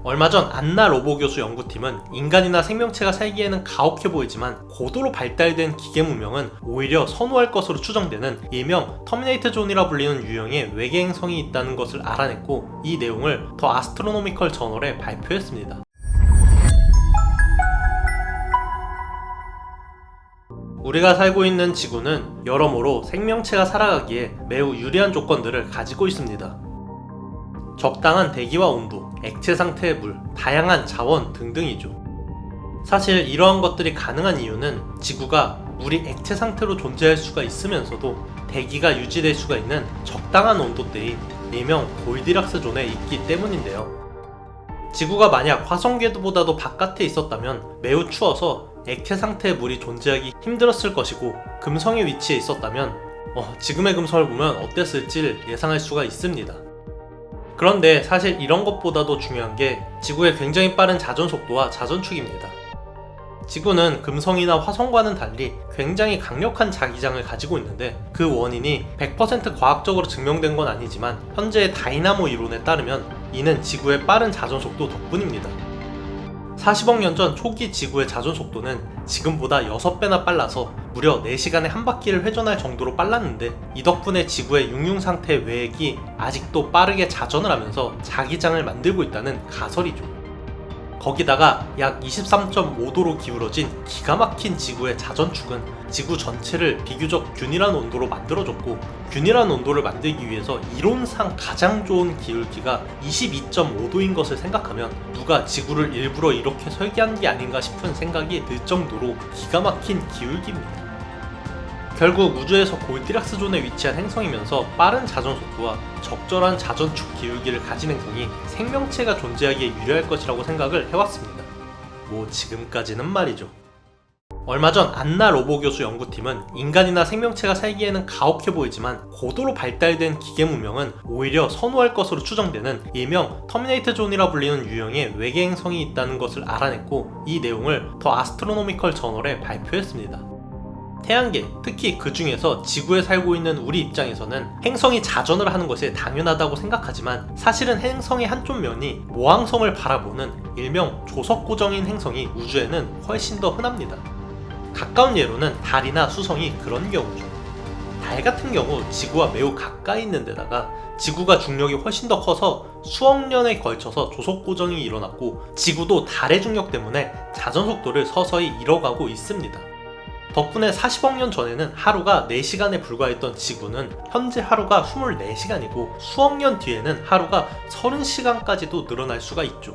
얼마 전 안나 로보 교수 연구팀은 인간이나 생명체가 살기에는 가혹해 보이지만 고도로 발달된 기계 문명은 오히려 선호할 것으로 추정되는 일명 터미네이터 존이라 불리는 유형의 외계 행성이 있다는 것을 알아냈고, 이 내용을 더 아스트로노미컬 저널에 발표했습니다. 우리가 살고 있는 지구는 여러모로 생명체가 살아가기에 매우 유리한 조건들을 가지고 있습니다. 적당한 대기와 온도, 액체 상태의 물, 다양한 자원 등등이죠. 사실 이러한 것들이 가능한 이유는 지구가 물이 액체 상태로 존재할 수가 있으면서도 대기가 유지될 수가 있는 적당한 온도대인 일명 골디락스 존에 있기 때문인데요. 지구가 만약 화성 궤도보다도 바깥에 있었다면 매우 추워서 액체 상태의 물이 존재하기 힘들었을 것이고, 금성의 위치에 있었다면 지금의 금성을 보면 어땠을지 예상할 수가 있습니다. 그런데 사실 이런 것보다도 중요한 게 지구의 굉장히 빠른 자전 속도와 자전축입니다. 지구는 금성이나 화성과는 달리 굉장히 강력한 자기장을 가지고 있는데, 그 원인이 100% 과학적으로 증명된 건 아니지만 현재의 다이나모 이론에 따르면 이는 지구의 빠른 자전 속도 덕분입니다. 40억 년 전 초기 지구의 자전 속도는 지금보다 6배나 빨라서 무려 4시간에 한 바퀴를 회전할 정도로 빨랐는데, 이 덕분에 지구의 융융 상태의 외액이 아직도 빠르게 자전을 하면서 자기장을 만들고 있다는 가설이죠. 거기다가 약 23.5도로 기울어진 기가 막힌 지구의 자전축은 지구 전체를 비교적 균일한 온도로 만들어줬고, 균일한 온도를 만들기 위해서 이론상 가장 좋은 기울기가 22.5도인 것을 생각하면 누가 지구를 일부러 이렇게 설계한 게 아닌가 싶은 생각이 들 정도로 기가 막힌 기울기입니다. 결국 우주에서 골디락스 존에 위치한 행성이면서 빠른 자전 속도와 적절한 자전축 기울기를 가진 행성이 생명체가 존재하기에 유리할 것이라고 생각을 해왔습니다. 지금까지는 말이죠. 얼마 전 안나 로보 교수 연구팀은 인간이나 생명체가 살기에는 가혹해 보이지만 고도로 발달된 기계 문명은 오히려 선호할 것으로 추정되는 일명 터미네이터 존이라 불리는 유형의 외계 행성이 있다는 것을 알아냈고, 이 내용을 더 아스트로노미컬 저널에 발표했습니다. 태양계, 특히 그 중에서 지구에 살고 있는 우리 입장에서는 행성이 자전을 하는 것이 당연하다고 생각하지만, 사실은 행성의 한쪽 면이 모항성을 바라보는 일명 조석고정인 행성이 우주에는 훨씬 더 흔합니다. 가까운 예로는 달이나 수성이 그런 경우죠. 달 같은 경우 지구와 매우 가까이 있는 데다가 지구가 중력이 훨씬 더 커서 수억 년에 걸쳐서 조석고정이 일어났고, 지구도 달의 중력 때문에 자전 속도를 서서히 잃어가고 있습니다. 덕분에 40억 년 전에는 하루가 4시간에 불과했던 지구는 현재 하루가 24시간이고 수억 년 뒤에는 하루가 30시간까지도 늘어날 수가 있죠.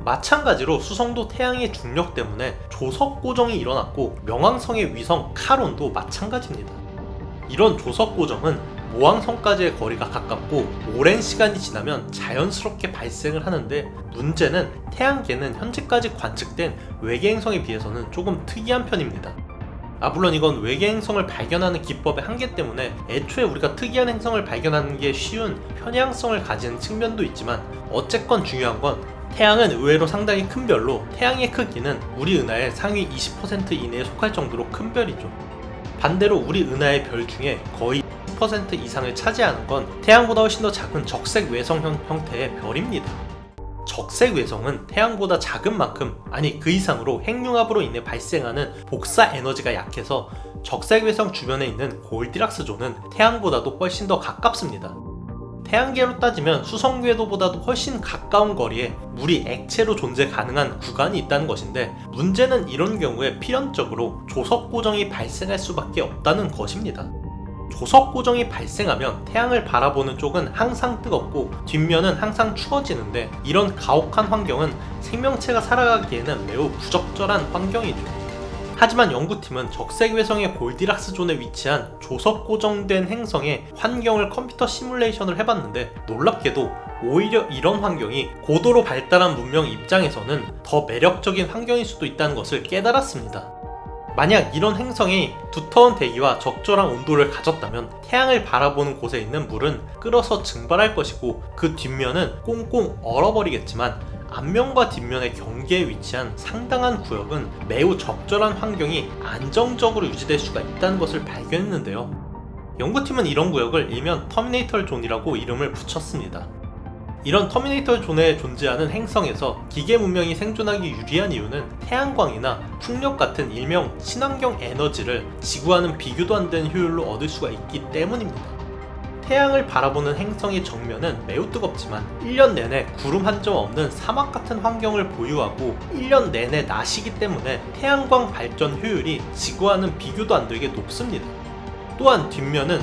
마찬가지로 수성도 태양의 중력 때문에 조석 고정이 일어났고, 명왕성의 위성 카론도 마찬가지입니다. 이런 조석 고정은 모항성까지의 거리가 가깝고 오랜 시간이 지나면 자연스럽게 발생을 하는데, 문제는 태양계는 현재까지 관측된 외계 행성에 비해서는 조금 특이한 편입니다. 물론 이건 외계 행성을 발견하는 기법의 한계 때문에 애초에 우리가 특이한 행성을 발견하는 게 쉬운 편향성을 가지는 측면도 있지만, 어쨌건 중요한 건 태양은 의외로 상당히 큰 별로 태양의 크기는 우리 은하의 상위 20% 이내에 속할 정도로 큰 별이죠. 반대로 우리 은하의 별 중에 거의 10% 이상을 차지하는 건 태양보다 훨씬 더 작은 적색 외성 형태의 별입니다. 적색 외성은 태양보다 작은 만큼, 아니 그 이상으로 핵융합으로 인해 발생하는 복사 에너지가 약해서 적색 외성 주변에 있는 골디락스 존은 태양보다도 훨씬 더 가깝습니다. 태양계로 따지면 수성 궤도보다도 훨씬 가까운 거리에 물이 액체로 존재 가능한 구간이 있다는 것인데, 문제는 이런 경우에 필연적으로 조석 고정이 발생할 수밖에 없다는 것입니다. 조석 고정이 발생하면 태양을 바라보는 쪽은 항상 뜨겁고 뒷면은 항상 추워지는데, 이런 가혹한 환경은 생명체가 살아가기에는 매우 부적절한 환경이죠. 하지만 연구팀은 적색 외성의 골디락스 존에 위치한 조석 고정된 행성의 환경을 컴퓨터 시뮬레이션을 해봤는데, 놀랍게도 오히려 이런 환경이 고도로 발달한 문명 입장에서는 더 매력적인 환경일 수도 있다는 것을 깨달았습니다. 만약 이런 행성이 두터운 대기와 적절한 온도를 가졌다면 태양을 바라보는 곳에 있는 물은 끓어서 증발할 것이고, 그 뒷면은 꽁꽁 얼어버리겠지만, 앞면과 뒷면의 경계에 위치한 상당한 구역은 매우 적절한 환경이 안정적으로 유지될 수가 있다는 것을 발견했는데요. 연구팀은 이런 구역을 일명 터미네이터 존이라고 이름을 붙였습니다. 이런 터미네이터 존에 존재하는 행성에서 기계 문명이 생존하기 유리한 이유는 태양광이나 풍력 같은 일명 친환경 에너지를 지구와는 비교도 안 되는 효율로 얻을 수가 있기 때문입니다. 태양을 바라보는 행성의 정면은 매우 뜨겁지만 1년 내내 구름 한 점 없는 사막 같은 환경을 보유하고 1년 내내 낮이기 때문에 태양광 발전 효율이 지구와는 비교도 안 되게 높습니다. 또한 뒷면은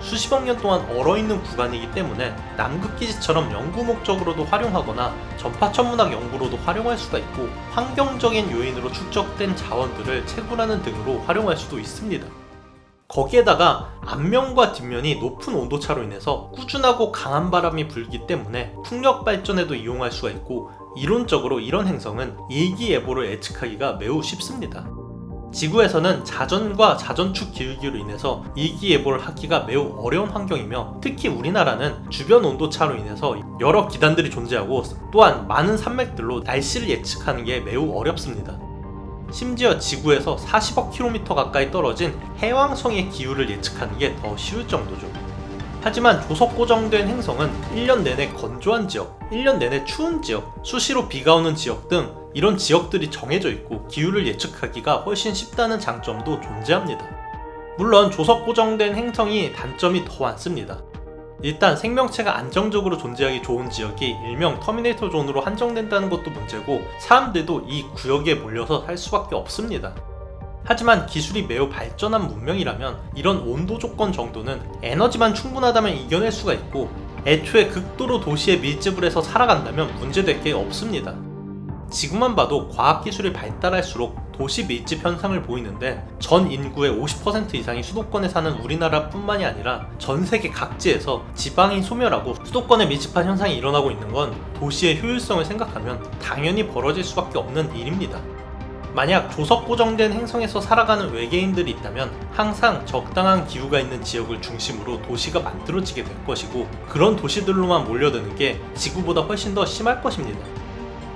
수십억 년 동안 얼어있는 구간이기 때문에 남극기지처럼 연구 목적으로도 활용하거나 전파천문학 연구로도 활용할 수가 있고 환경적인 요인으로 축적된 자원들을 채굴하는 등으로 활용할 수도 있습니다. 거기에다가 앞면과 뒷면이 높은 온도차로 인해서 꾸준하고 강한 바람이 불기 때문에 풍력 발전에도 이용할 수가 있고 이론적으로 이런 행성은 일기예보를 예측하기가 매우 쉽습니다. 지구에서는 자전과 자전축 기울기로 인해서 일기예보를 하기가 매우 어려운 환경이며 특히 우리나라는 주변 온도차로 인해서 여러 기단들이 존재하고 또한 많은 산맥들로 날씨를 예측하는 게 매우 어렵습니다. 심지어 지구에서 40억 킬로미터 가까이 떨어진 해왕성의 기후를 예측하는 게 더 쉬울 정도죠. 하지만 조석 고정된 행성은 1년 내내 건조한 지역, 1년 내내 추운 지역, 수시로 비가 오는 지역 등 이런 지역들이 정해져 있고 기후를 예측하기가 훨씬 쉽다는 장점도 존재합니다. 물론 조석 고정된 행성이 단점이 더 많습니다. 일단 생명체가 안정적으로 존재하기 좋은 지역이 일명 터미네이터 존으로 한정된다는 것도 문제고 사람들도 이 구역에 몰려서 살 수밖에 없습니다. 하지만 기술이 매우 발전한 문명이라면 이런 온도 조건 정도는 에너지만 충분하다면 이겨낼 수가 있고 애초에 극도로 도시에 밀집을 해서 살아간다면 문제될 게 없습니다. 지금만 봐도 과학기술이 발달할수록 도시 밀집 현상을 보이는데 전 인구의 50% 이상이 수도권에 사는 우리나라뿐만이 아니라 전 세계 각지에서 지방이 소멸하고 수도권에 밀집한 현상이 일어나고 있는 건 도시의 효율성을 생각하면 당연히 벌어질 수밖에 없는 일입니다. 만약 조석 고정된 행성에서 살아가는 외계인들이 있다면 항상 적당한 기후가 있는 지역을 중심으로 도시가 만들어지게 될 것이고 그런 도시들로만 몰려드는 게 지구보다 훨씬 더 심할 것입니다.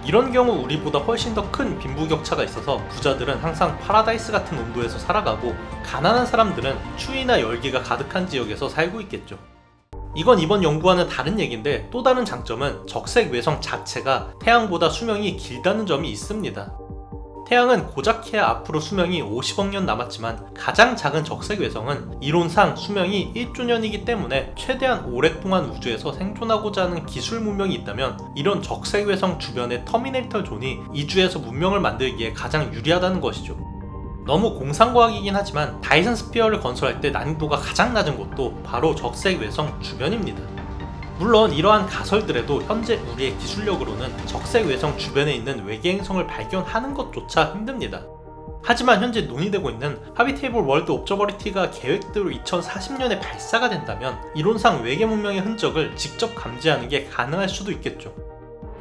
이런 경우 우리보다 훨씬 더 큰 빈부격차가 있어서 부자들은 항상 파라다이스 같은 온도에서 살아가고 가난한 사람들은 추위나 열기가 가득한 지역에서 살고 있겠죠. 이건 이번 연구와는 다른 얘기인데 또 다른 장점은 적색 외성 자체가 태양보다 수명이 길다는 점이 있습니다. 태양은 고작해야 앞으로 수명이 50억 년 남았지만 가장 작은 적색 외성은 이론상 수명이 1조 년이기 때문에 최대한 오랫동안 우주에서 생존하고자 하는 기술 문명이 있다면 이런 적색 외성 주변의 터미네이터 존이 이주에서 문명을 만들기에 가장 유리하다는 것이죠. 너무 공상과학이긴 하지만 다이슨 스피어를 건설할 때 난이도가 가장 낮은 곳도 바로 적색 외성 주변입니다. 물론 이러한 가설들에도 현재 우리의 기술력으로는 적색 외성 주변에 있는 외계 행성을 발견하는 것조차 힘듭니다. 하지만 현재 논의되고 있는 하비테이블 월드 옵저버리티가 계획대로 2040년에 발사가 된다면 이론상 외계 문명의 흔적을 직접 감지하는 게 가능할 수도 있겠죠.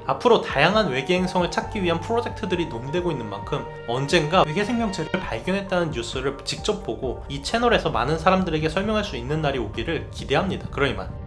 앞으로 다양한 외계 행성을 찾기 위한 프로젝트들이 논의되고 있는 만큼 언젠가 외계 생명체를 발견했다는 뉴스를 직접 보고 이 채널에서 많은 사람들에게 설명할 수 있는 날이 오기를 기대합니다. 그럼 이만.